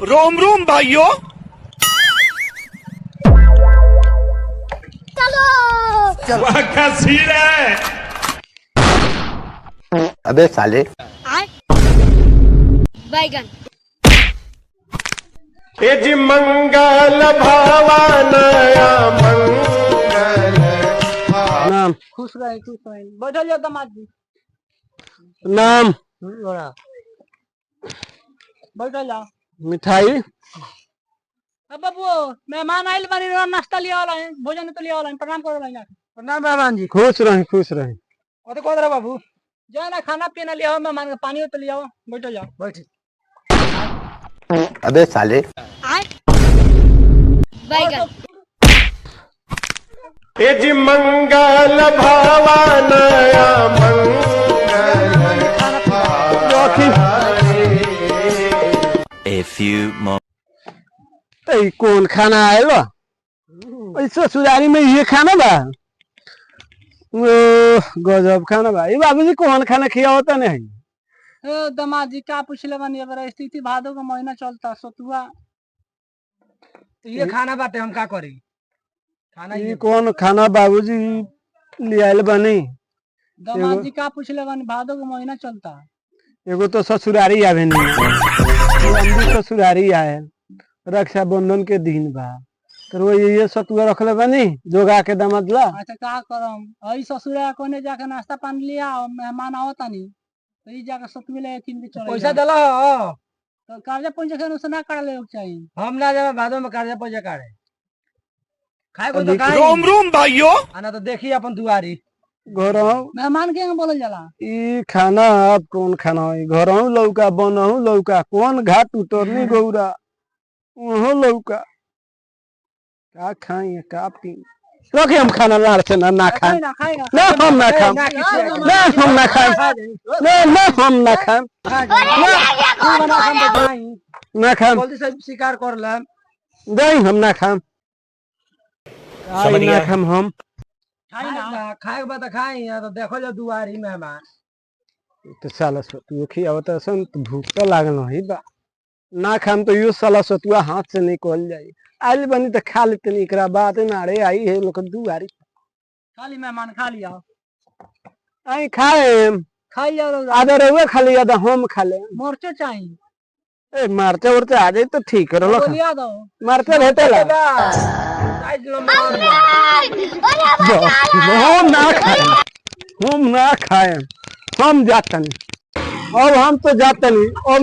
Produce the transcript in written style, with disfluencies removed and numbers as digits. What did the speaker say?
रोम रोम भाइयों। चलो वह क्या सीन है। अबे साले बैगन जी मंगल भवानया मंगल नाम खुश रहे बैठल जाओ दामाद जी। नाम बैठल जाओ। मिठाई अब बाबू मेहमान आइल बानी नाश्ता लिया वाला है, भोजन तो लिया वाला है, प्रणाम करो जाके। प्रणाम मेहमान जी। खुश रहे खुश रहे। और तो कौन रहा बाबू जो ना खाना पीना लिया हो, मेहमान का पानी तो लिया हो, बैठो जाओ। बैठ अबे साले बैगन जी मंगल भवानया मंगल A few ए कौन खाना आयल ऐसा सुजारी में ये खाना बा। ओ गजब खाना बा। ये बाबूजी कौन खाना खिया होता नहीं। ए दामाद जी का पूछले बानी, अब स्थिति भादो का महीना चलता सतुआ तो ये खाना बाटे, हम का करी खाना ये कौन खाना बाबूजी ले आयल बनी। दामाद जी का पूछले बानी, भादो का महीना चलता। एगो तो ससुरारी आवे नहीं, हम भी ससुरारी आए, रक्षाबंधन के दिन बा तो वो ये सतुआ रखले बनी जोगा के दामाद ला। अच्छा का करम आई ससुरा कोने जाके नाश्ता पानी लिया, मेहमान आवता नहीं तो ई जाके सतुआ ले किन के चले पैसा देला हो तो कर्जा पैसा के नुकसान ना कर ले चाहिए। हम ना जावे भादो में कर्जा पैसा काढ़े खाए को तो काई रोम रोम भाइयों। आना तो देखी अपन दुआरी घर मेहमान के बोलल जाला। ई खाना अब कौन खाना है। घर लौका बनहु लौका कौन घाट उतरनी गौरा वहाँ लौका का खाई का पी रखे हम खाना लार से ना खाए ना खाएगा ना हम ना खाए ना हम ना खाए ना हम ना खाए ना खाए जल्दी से शिकार कर ले नहीं हम ना खाए ना खाए हम खाई ना खाए के बाद खाई या तो देखो जो दुआरी मेहमान तो साला सतुआ खियावत सन तो भूख तो लागल है बा ना खाम तो यो साला सतुआ हाथ से निकल जाई। आइल बनी तो खा लेते नहीं एकरा बाद नारे आई है लोग दुआरी खाली मेहमान खा लिया आई खाए खाई जाओ आधा रहुआ खा लिया तो हम खा ले। मोर्चो चाहिए ए मारते उड़ते आ जाए तो ठीक है लो लिया दो मारते भेटेला हम ना खाए हम जाते नहीं अब हम तो जाते नहीं अब